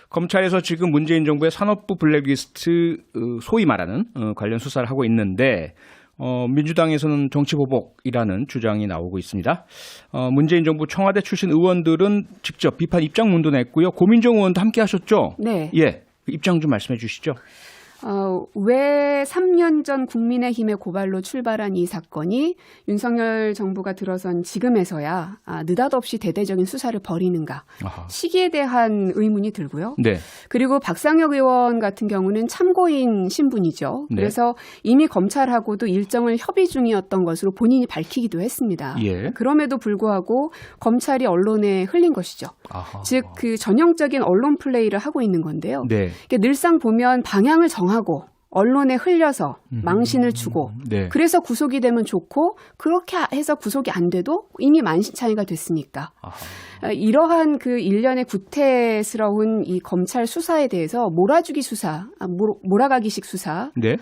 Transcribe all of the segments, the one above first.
검찰에서 지금 문재인 정부의 산업부 블랙리스트 소위 말하는 관련 수사를 하고 있는데 민주당에서는 정치보복이라는 주장이 나오고 있습니다. 문재인 정부 청와대 출신 의원들은 직접 비판 입장문도 냈고요. 고민정 의원도 함께 하셨죠? 네. 예, 입장 좀 말씀해 주시죠. 왜 3년 전 국민의힘의 고발로 출발한 이 사건이 윤석열 정부가 들어선 지금에서야 느닷없이 대대적인 수사를 벌이는가. 아하. 시기에 대한 의문이 들고요. 네. 그리고 박상혁 의원 같은 경우는 참고인 신분이죠. 네. 그래서 이미 검찰하고도 일정을 협의 중이었던 것으로 본인이 밝히기도 했습니다. 예. 그럼에도 불구하고 검찰이 언론에 흘린 것이죠. 아하. 즉 그 전형적인 언론 플레이를 하고 있는 건데요. 네. 늘상 보면 방향을 정하고 언론에 흘려서 망신을 주고 네. 그래서 구속이 되면 좋고 그렇게 해서 구속이 안 돼도 이미 만신창이가 됐으니까 이러한 그 일련의 구태스러운 이 검찰 수사에 대해서 몰아주기 수사, 몰아가기식 수사가 네.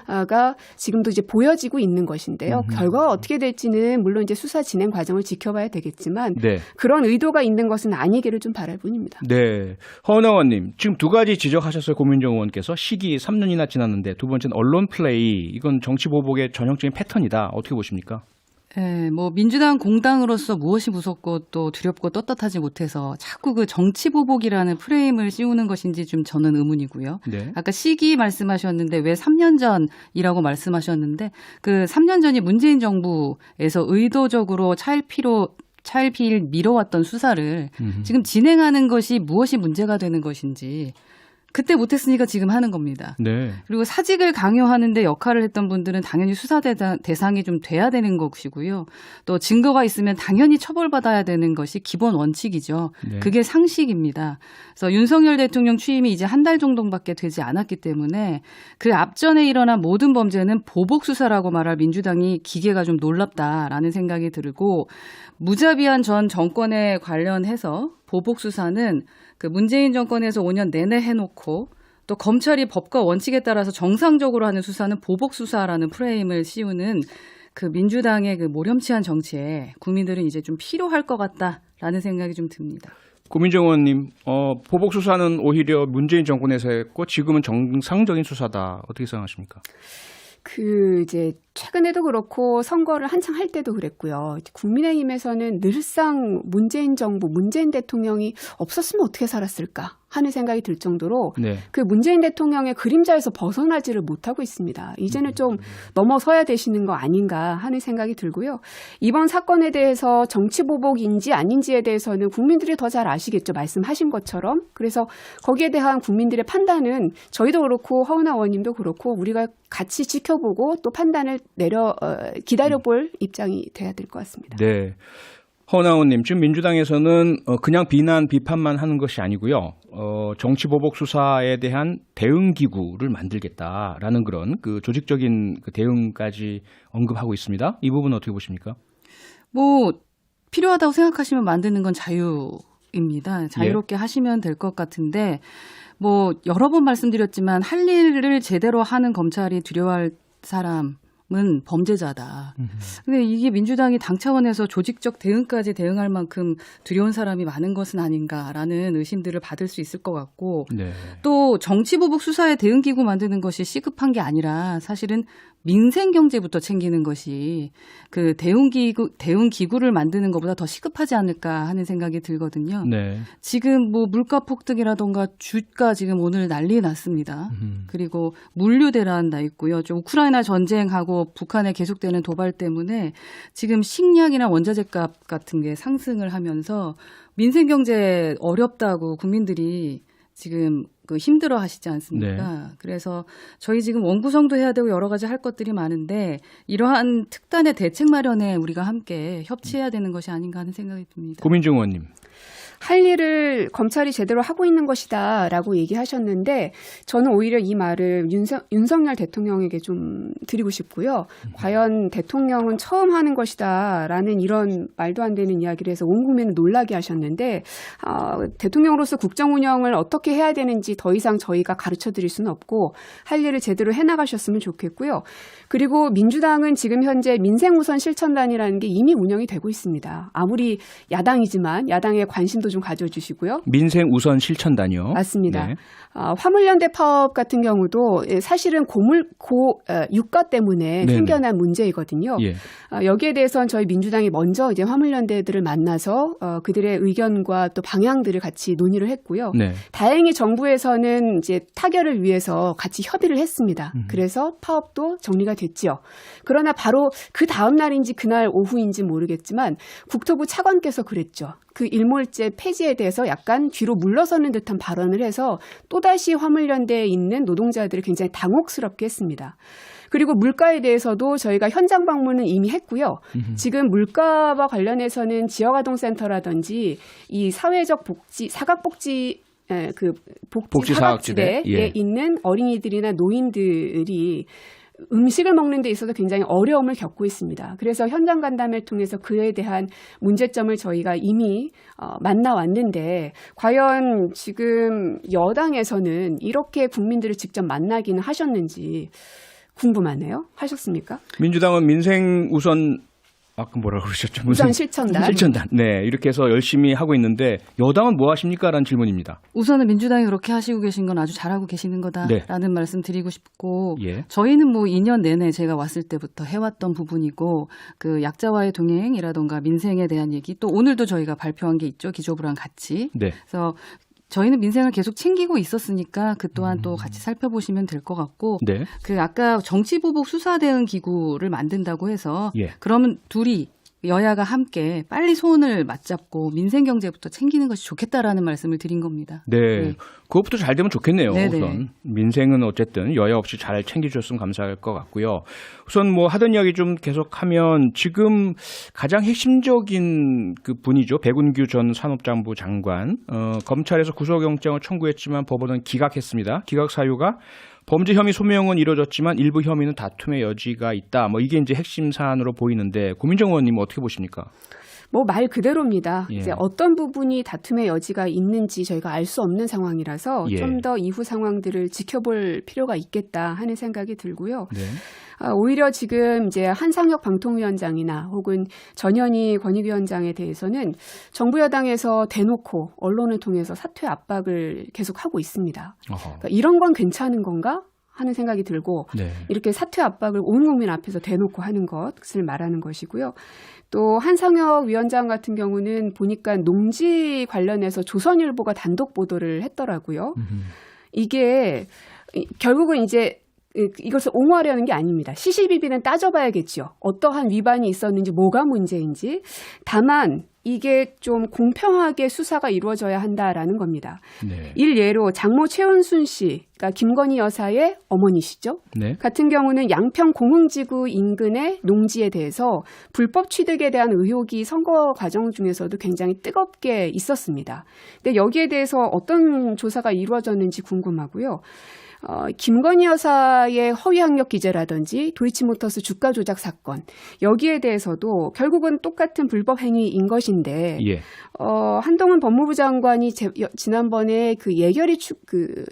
지금도 이제 보여지고 있는 것인데요. 결과가 어떻게 될지는 물론 이제 수사 진행 과정을 지켜봐야 되겠지만 네. 그런 의도가 있는 것은 아니기를 좀 바랄 뿐입니다. 네. 허은하 의원님, 지금 두 가지 지적하셨어요. 고민정 의원께서 시기 3년이나 지났는데 두 번째는 언론 플레이. 이건 정치 보복의 전형적인 패턴이다. 어떻게 보십니까? 네, 민주당 공당으로서 무엇이 무섭고 또 두렵고 떳떳하지 못해서 자꾸 그 정치보복이라는 프레임을 씌우는 것인지 좀 저는 의문이고요. 네. 아까 시기 말씀하셨는데 왜 3년 전이라고 말씀하셨는데 그 3년 전이 문재인 정부에서 의도적으로 차일피일 미뤄왔던 수사를 지금 진행하는 것이 무엇이 문제가 되는 것인지 그때 못했으니까 지금 하는 겁니다. 네. 그리고 사직을 강요하는데 역할을 했던 분들은 당연히 수사 대상이 좀 돼야 되는 것이고요. 또 증거가 있으면 당연히 처벌받아야 되는 것이 기본 원칙이죠. 네. 그게 상식입니다. 그래서 윤석열 대통령 취임이 이제 한 달 정도밖에 되지 않았기 때문에 그 앞전에 일어난 모든 범죄는 보복 수사라고 말할 민주당이 기계가 좀 놀랍다라는 생각이 들고 무자비한 전 정권에 관련해서 보복 수사는 그 문재인 정권에서 5년 내내 해놓고 또 검찰이 법과 원칙에 따라서 정상적으로 하는 수사는 보복 수사라는 프레임을 씌우는 그 민주당의 그 모렴치한 정치에 국민들은 이제 좀 필요할 것 같다라는 생각이 좀 듭니다. 고민정 의원님, 보복 수사는 오히려 문재인 정권에서 했고 지금은 정상적인 수사다. 어떻게 생각하십니까? 이제 최근에도 그렇고 선거를 한창 할 때도 그랬고요. 국민의힘에서는 늘상 문재인 정부, 문재인 대통령이 없었으면 어떻게 살았을까 하는 생각이 들 정도로 네. 그 문재인 대통령의 그림자에서 벗어나지를 못하고 있습니다. 이제는 좀 넘어서야 되시는 거 아닌가 하는 생각이 들고요. 이번 사건에 대해서 정치보복인지 아닌지에 대해서는 국민들이 더 잘 아시겠죠. 말씀하신 것처럼. 그래서 거기에 대한 국민들의 판단은 저희도 그렇고 허은하 의원님도 그렇고 우리가 같이 지켜보고 또 판단을 기다려볼 입장이 돼야 될 것 같습니다. 네. 허은하 의원님, 지금 민주당에서는 그냥 비판만 하는 것이 아니고요. 정치 보복 수사에 대한 대응 기구를 만들겠다라는 그런 그 조직적인 그 대응까지 언급하고 있습니다. 이 부분은 어떻게 보십니까? 필요하다고 생각하시면 만드는 건 자유입니다. 자유롭게 하시면 될 것 같은데 여러 번 말씀드렸지만 할 일을 제대로 하는 검찰이 두려워할 사람은 범죄자다. 근데 이게 민주당이 당 차원에서 조직적 대응까지 대응할 만큼 두려운 사람이 많은 것은 아닌가라는 의심들을 받을 수 있을 것 같고 네. 또 정치보복 수사에 대응기구 만드는 것이 시급한 게 아니라 사실은 민생경제부터 챙기는 것이 그 대응기구를 만드는 것보다 더 시급하지 않을까 하는 생각이 들거든요. 네. 지금 물가 폭등이라던가 주가 지금 오늘 난리 났습니다. 그리고 물류 대란 나 있고요. 좀 우크라이나 전쟁하고 북한에 계속되는 도발 때문에 지금 식량이나 원자재 값 같은 게 상승을 하면서 민생경제 어렵다고 국민들이 지금 힘들어 하시지 않습니까? 네. 그래서 저희 지금 원구성도 해야 되고 여러 가지 할 것들이 많은데 이러한 특단의 대책 마련에 우리가 함께 협치해야 되는 것이 아닌가 하는 생각이 듭니다. 고민정 의원님. 할 일을 검찰이 제대로 하고 있는 것이다라고 얘기하셨는데 저는 오히려 이 말을 윤석열 대통령에게 좀 드리고 싶고요. 과연 대통령은 처음 하는 것이다라는 이런 말도 안 되는 이야기를 해서 온 국민을 놀라게 하셨는데 대통령으로서 국정 운영을 어떻게 해야 되는지 더 이상 저희가 가르쳐 드릴 수는 없고 할 일을 제대로 해나가셨으면 좋겠고요. 그리고 민주당은 지금 현재 민생우선 실천단이라는 게 이미 운영이 되고 있습니다. 아무리 야당이지만 야당의 관심도 관심도 좀 가져주시고요. 민생 우선 실천단이요. 맞습니다. 네. 화물연대 파업 같은 경우도 사실은 유가 때문에 네네. 생겨난 문제이거든요. 예. 여기에 대해서는 저희 민주당이 먼저 이제 화물연대들을 만나서 그들의 의견과 또 방향들을 같이 논의를 했고요. 네. 다행히 정부에서는 이제 타결을 위해서 같이 협의를 했습니다. 그래서 파업도 정리가 됐지요. 그러나 바로 그 다음 날인지 그날 오후인지 모르겠지만 국토부 차관께서 그랬죠. 그 일몰제 폐지에 대해서 약간 뒤로 물러서는 듯한 발언을 해서 또다시 화물연대에 있는 노동자들을 굉장히 당혹스럽게 했습니다. 그리고 물가에 대해서도 저희가 현장 방문은 이미 했고요. 지금 물가와 관련해서는 지역아동센터라든지 이 사회적 복지, 사각복지 그 복지 사각지대에 예. 있는 어린이들이나 노인들이 음식을 먹는 데 있어서 굉장히 어려움을 겪고 있습니다. 그래서 현장 간담회를 통해서 그에 대한 문제점을 저희가 이미 만나왔는데 과연 지금 여당에서는 이렇게 국민들을 직접 만나기는 하셨는지 궁금하네요. 하셨습니까? 민주당은 민생 우선 아까 뭐라고 그러셨죠? 우선 실천단. 실천단. 네, 이렇게 해서 열심히 하고 있는데 여당은 뭐 하십니까? 라는 질문입니다. 우선은 민주당이 그렇게 하시고 계신 건 아주 잘하고 계시는 거다라는 네. 말씀 드리고 싶고 예. 저희는 뭐 2년 내내 제가 왔을 때부터 해왔던 부분이고 그 약자와의 동행이라던가 민생에 대한 얘기 또 오늘도 저희가 발표한 게 있죠. 기조부랑 같이. 네. 그래서 저희는 민생을 계속 챙기고 있었으니까 그 또한 또 같이 살펴보시면 될 것 같고 네. 그 아까 정치보복 수사대응 기구를 만든다고 해서 예. 그러면 둘이 여야가 함께 빨리 손을 맞잡고 민생 경제부터 챙기는 것이 좋겠다라는 말씀을 드린 겁니다. 네. 네. 그것부터 잘 되면 좋겠네요. 네네. 우선 민생은 어쨌든 여야 없이 잘 챙겨주셨으면 감사할 것 같고요. 우선 뭐 하던 이야기 좀 계속하면 지금 가장 핵심적인 그 분이죠. 백운규 전 산업장부 장관. 검찰에서 구속영장을 청구했지만 법원은 기각했습니다. 기각 사유가 범죄 혐의 소명은 이루어졌지만 일부 혐의는 다툼의 여지가 있다. 뭐 이게 이제 핵심 사안으로 보이는데 고민정 의원님 어떻게 보십니까? 뭐 말 그대로입니다. 예. 이제 어떤 부분이 다툼의 여지가 있는지 저희가 알 수 없는 상황이라서 예. 좀 더 이후 상황들을 지켜볼 필요가 있겠다 하는 생각이 들고요. 네. 오히려 지금 이제 한상혁 방통위원장이나 혹은 전현희 권익위원장에 대해서는 정부 여당에서 대놓고 언론을 통해서 사퇴 압박을 계속하고 있습니다. 그러니까 이런 건 괜찮은 건가? 하는 생각이 들고 네. 이렇게 사퇴 압박을 온 국민 앞에서 대놓고 하는 것을 말하는 것이고요. 또 한상혁 위원장 같은 경우는 보니까 농지 관련해서 조선일보가 단독 보도를 했더라고요. 이게 결국은 이제 이것을 옹호하려는 게 아닙니다. 시시비비는 따져봐야겠죠. 어떠한 위반이 있었는지 뭐가 문제인지. 다만 이게 좀 공평하게 수사가 이루어져야 한다라는 겁니다. 네. 일예로 장모 최은순 씨, 그러니까 김건희 여사의 어머니시죠. 네. 같은 경우는 양평 공흥지구 인근의 농지에 대해서 불법 취득에 대한 의혹이 선거 과정 중에서도 굉장히 뜨겁게 있었습니다. 근데 여기에 대해서 어떤 조사가 이루어졌는지 궁금하고요. 김건희 여사의 허위학력 기재라든지 도이치모터스 주가 조작 사건 여기에 대해서도 결국은 똑같은 불법 행위인 것인데 예. 한동훈 법무부 장관이 지난번에 그 예결위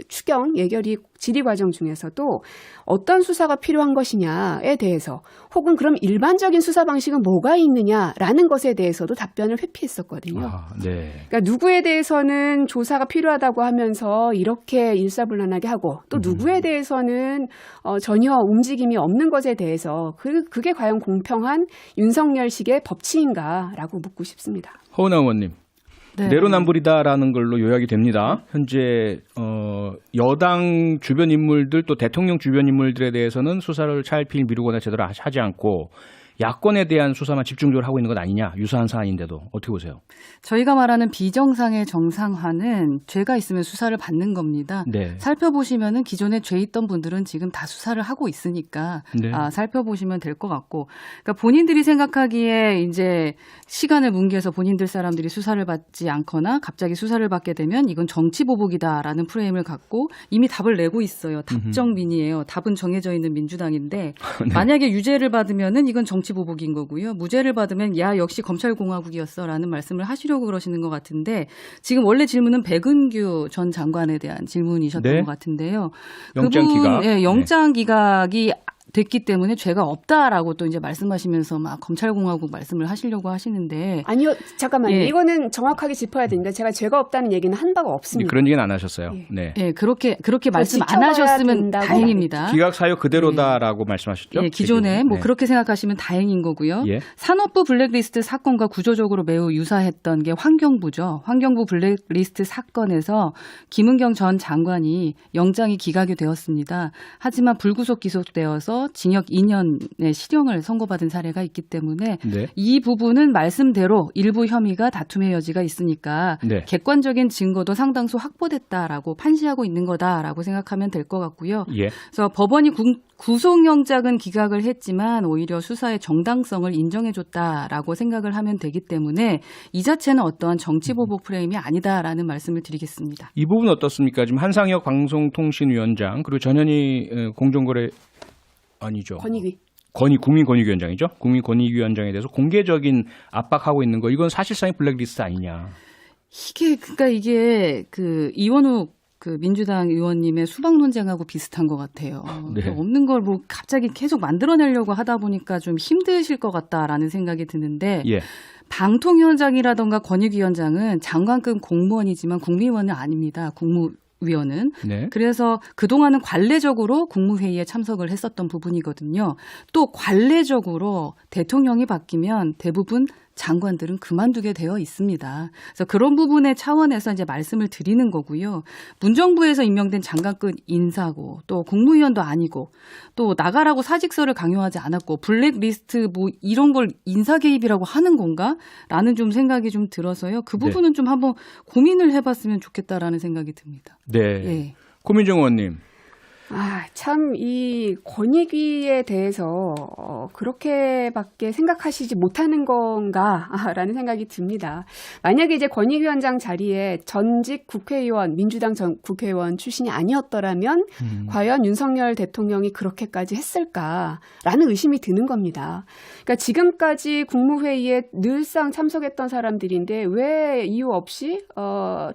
추경 예결위 질의 과정 중에서도 어떤 수사가 필요한 것이냐에 대해서 혹은 그럼 일반적인 수사 방식은 뭐가 있느냐라는 것에 대해서도 답변을 회피했었거든요. 네. 그러니까 누구에 대해서는 조사가 필요하다고 하면서 이렇게 일사불란하게 하고 또 누구에 대해서는 전혀 움직임이 없는 것에 대해서 그게 과연 공평한 윤석열식의 법치인가라고 묻고 싶습니다. 허은하 의원님. 네. 내로남불이다라는 걸로 요약이 됩니다. 현재 여당 주변 인물들 또 대통령 주변 인물들에 대해서는 수사를 차일피일 미루거나 제대로 하지 않고 야권에 대한 수사만 집중적으로 하고 있는 것 아니냐. 유사한 사안인데도 어떻게 보세요? 저희가 말하는 비정상의 정상화는 죄가 있으면 수사를 받는 겁니다. 네. 살펴보시면은 기존에 죄 있던 분들은 지금 다 수사를 하고 있으니까 네. 살펴보시면 될 것 같고, 그러니까 본인들이 생각하기에 이제 시간을 뭉개서 본인들 사람들이 수사를 받지 않거나 갑자기 수사를 받게 되면 이건 정치 보복이다라는 프레임을 갖고 이미 답을 내고 있어요. 답정민이에요. 답은 정해져 있는 민주당인데 네. 만약에 유죄를 받으면은 이건 정치 보복인 거고요. 무죄를 받으면 야 역시 검찰공화국이었어라는 말씀을 하시려고 그러시는 것 같은데 지금 원래 질문은 백은규 전 장관에 대한 질문이셨던 네. 것 같은데요. 영장 기각. 영장 기각이 됐기 때문에 죄가 없다라고 또 이제 말씀하시면서 막 검찰공화국 말씀을 하시려고 하시는데 아니요, 잠깐만요. 예. 이거는 정확하게 짚어야 됩니다. 제가 죄가 없다는 얘기는 한 바가 없습니다. 그런 얘기는 안 하셨어요. 예. 네. 예, 그렇게 말씀 안 지켜봐야 하셨으면 된다고 다행입니다. 기각 사유 그대로다라고 말씀하셨죠? 예, 기존에 지금. 뭐 네. 그렇게 생각하시면 다행인 거고요. 예. 산업부 블랙리스트 사건과 구조적으로 매우 유사했던 게 환경부죠. 환경부 블랙리스트 사건에서 김은경 전 장관이 영장이 기각이 되었습니다. 하지만 불구속 기소되어서 징역 2년의 실형을 선고받은 사례가 있기 때문에 네. 이 부분은 말씀대로 일부 혐의가 다툼의 여지가 있으니까 네. 객관적인 증거도 상당수 확보됐다라고 판시하고 있는 거다라고 생각하면 될 것 같고요. 예. 그래서 법원이 구속영장은 기각을 했지만 오히려 수사의 정당성을 인정해줬다라고 생각을 하면 되기 때문에 이 자체는 어떠한 정치보복 프레임이 아니다라는 말씀을 드리겠습니다. 이 부분 어떻습니까? 지금 한상혁 방송통신위원장 그리고 전현희 공정거래 아니죠. 국민권익위원장이죠. 국민권익위원장에 대해서 공개적인 압박하고 있는 거 이건 사실상의 블랙리스트 아니냐. 이게 그 이원욱 그 민주당 의원님의 수박 논쟁하고 비슷한 것 같아요. 네. 없는 걸 뭐 갑자기 계속 만들어내려고 하다 보니까 좀 힘드실 것 같다라는 생각이 드는데 예. 방통위원장이라던가 권익위원장은 장관급 공무원이지만 국무위원은 아닙니다. 국무위원은. 네. 그래서 그동안은 관례적으로 국무회의에 참석을 했었던 부분이거든요. 또 관례적으로 대통령이 바뀌면 대부분 장관들은 그만두게 되어 있습니다. 그래서 그런 부분의 차원에서 이제 말씀을 드리는 거고요. 문정부에서 임명된 장관급 인사고 또 국무위원도 아니고 또 나가라고 사직서를 강요하지 않았고 블랙리스트 뭐 이런 걸 인사 개입이라고 하는 건가라는 좀 생각이 좀 들어서요. 그 부분은 좀 한번 고민을 해봤으면 좋겠다라는 생각이 듭니다. 네. 예. 고민정 의원님. 참, 이 권익위에 대해서 그렇게밖에 생각하시지 못하는 건가? 라는 생각이 듭니다. 만약에 이제 권익위원장 자리에 전직 국회의원, 민주당 전 국회의원 출신이 아니었더라면 과연 윤석열 대통령이 그렇게까지 했을까라는 의심이 드는 겁니다. 그러니까 지금까지 국무회의에 늘상 참석했던 사람들인데 왜 이유 없이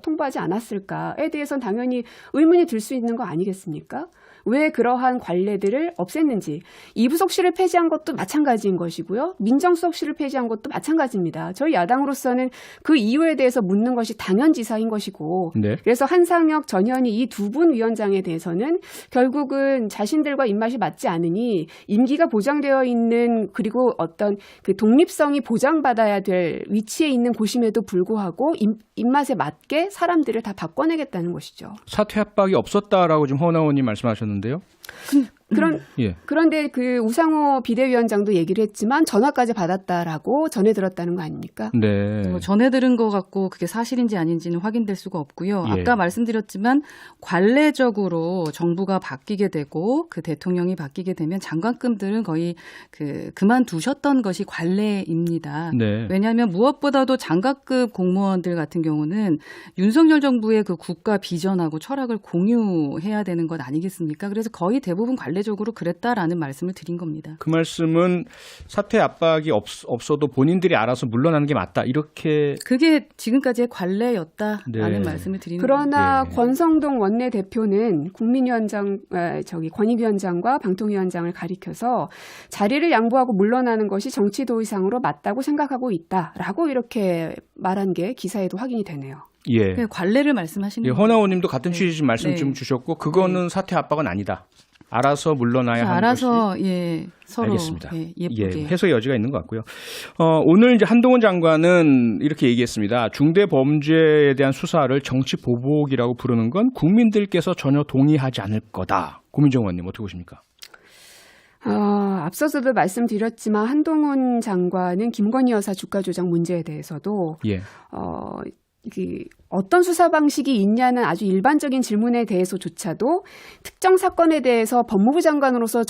통보하지 않았을까에 대해서는 당연히 의문이 들 수 있는 거 아니겠습니까? 왜 그러한 관례들을 없앴는지 이부속실을 폐지한 것도 마찬가지인 것이고요. 민정수석실을 폐지한 것도 마찬가지입니다. 저희 야당으로서는 그 이유에 대해서 묻는 것이 당연지사인 것이고 네. 그래서 한상혁, 전현희 이 두 분 위원장에 대해서는 결국은 자신들과 입맛이 맞지 않으니 임기가 보장되어 있는 그리고 어떤 그 독립성이 보장받아야 될 위치에 있는 곳임에도 불구하고 입맛에 맞게 사람들을 다 바꿔내겠다는 것이죠. 사퇴 압박이 없었다라고 지금 허은하 의원님 말씀하셨는데요. 그런데 그 우상호 비대위원장도 얘기를 했지만 전화까지 받았다라고 전해 들었다는 거 아닙니까? 네. 전해 들은 것 같고 그게 사실인지 아닌지는 확인될 수가 없고요. 예. 아까 말씀드렸지만 관례적으로 정부가 바뀌게 되고 그 대통령이 바뀌게 되면 장관급들은 거의 그만두셨던 것이 관례입니다. 네. 왜냐하면 무엇보다도 장관급 공무원들 같은 경우는 윤석열 정부의 그 국가 비전하고 철학을 공유해야 되는 것 아니겠습니까? 그래서 거의 대부분 관례적으로 그랬다라는 말씀을 드린 겁니다. 그 말씀은 사퇴 압박이 없어도 본인들이 알아서 물러나는 게 맞다. 이렇게 그게 지금까지의 관례였다라는 네. 말씀을 드리는 그러나 예. 권성동 원내대표는 권익위원장과 방통위원장을 가리켜서 자리를 양보하고 물러나는 것이 정치 도의상으로 맞다고 생각하고 있다라고 이렇게 말한 게 기사에도 확인이 되네요. 예. 그 관례를 말씀하시는 예, 거예요. 허나 의원님도 같은 취지신 말씀 네. 좀 주셨고 그거는 사퇴 압박은 아니다. 알아서 물러나야 하는 알아서 것이 서로 알겠습니다. 예쁘게 해석의 여지가 있는 것 같고요. 오늘 이제 한동훈 장관은 이렇게 얘기했습니다. 중대 범죄에 대한 수사를 정치 보복이라고 부르는 건 국민들께서 전혀 동의하지 않을 거다. 고민정 의원님 어떻게 보십니까? 앞서서도 말씀드렸지만 한동훈 장관은 김건희 여사 주가 조작 문제에 대해서도 예. 어떤 수사 방식이 있냐는 아주 일반적인 질문에 대해서조차도 특정 사건에 대해서 법무부 장관으로서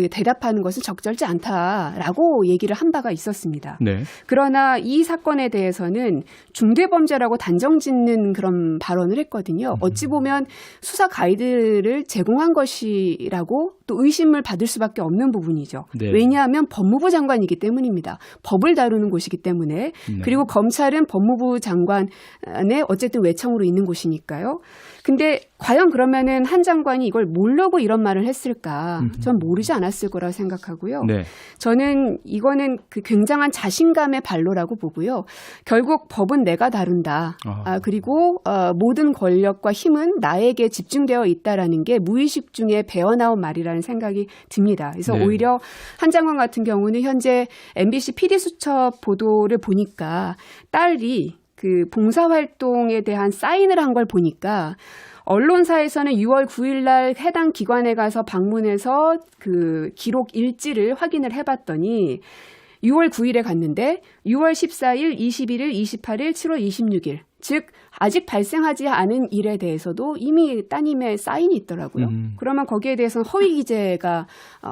대답하는 것은 적절치 않다라고 얘기를 한 바가 있었습니다. 네. 그러나 이 사건에 대해서는 중대범죄라고 단정짓는 그런 발언을 했거든요. 어찌 보면 수사 가이드를 제공한 것이라고 또 의심을 받을 수밖에 없는 부분이죠. 네. 왜냐하면 법무부 장관이기 때문입니다. 법을 다루는 곳이기 때문에. 네. 그리고 검찰은 법무부 장관의 어쨌든 어쨌든 외청으로 있는 곳이니까요. 근데 과연 그러면은 한 장관이 이걸 모르고 이런 말을 했을까? 전 모르지 않았을 거라고 생각하고요. 네. 저는 이거는 그 굉장한 자신감의 발로라고 보고요. 결국 법은 내가 다룬다. 그리고 모든 권력과 힘은 나에게 집중되어 있다라는 게 무의식 중에 배어나온 말이라는 생각이 듭니다. 그래서 네. 오히려 한 장관 같은 경우는 현재 MBC PD수첩 보도를 보니까 딸이 그 봉사활동에 대한 사인을 한 걸 보니까 언론사에서는 6월 9일 날 해당 기관에 가서 방문해서 그 기록 일지를 확인을 해봤더니 6월 9일에 갔는데 6월 14일, 21일, 28일, 7월 26일 즉 아직 발생하지 않은 일에 대해서도 이미 따님의 사인이 있더라고요. 그러면 거기에 대해서는 허위 기재가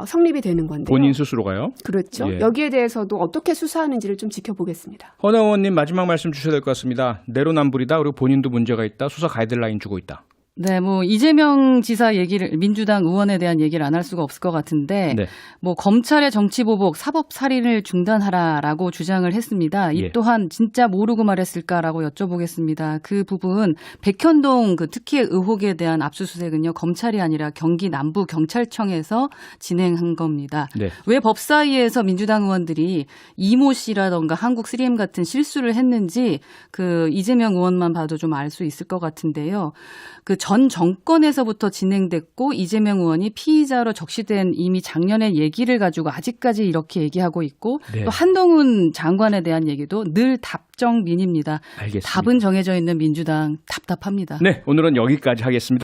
성립이 되는 건데요. 본인 스스로가요? 그렇죠. 예. 여기에 대해서도 어떻게 수사하는지를 좀 지켜보겠습니다. 허 의원님 마지막 말씀 주셔야 될 것 같습니다. 내로남불이다. 그리고 본인도 문제가 있다. 수사 가이드라인 주고 있다. 네, 뭐 이재명 지사 얘기를 민주당 의원에 대한 얘기를 안 할 수가 없을 것 같은데 네. 뭐 검찰의 정치 보복, 사법 살인을 중단하라라고 주장을 했습니다. 이 예. 또한 진짜 모르고 말했을까라고 여쭤보겠습니다. 그 부분 백현동 그 특혜 의혹에 대한 압수수색은요 검찰이 아니라 경기 남부 경찰청에서 진행한 겁니다. 네. 왜 법사위에서 민주당 의원들이 이모 씨라던가 한국 3M 같은 실수를 했는지 그 이재명 의원만 봐도 좀 알 수 있을 것 같은데요. 그 전 정권에서부터 진행됐고 이재명 의원이 피의자로 적시된 이미 작년의 얘기를 가지고 아직까지 이렇게 얘기하고 있고 네. 또 한동훈 장관에 대한 얘기도 늘 답정민입니다. 알겠습니다. 답은 정해져 있는 민주당 답답합니다. 네, 오늘은 여기까지 하겠습니다.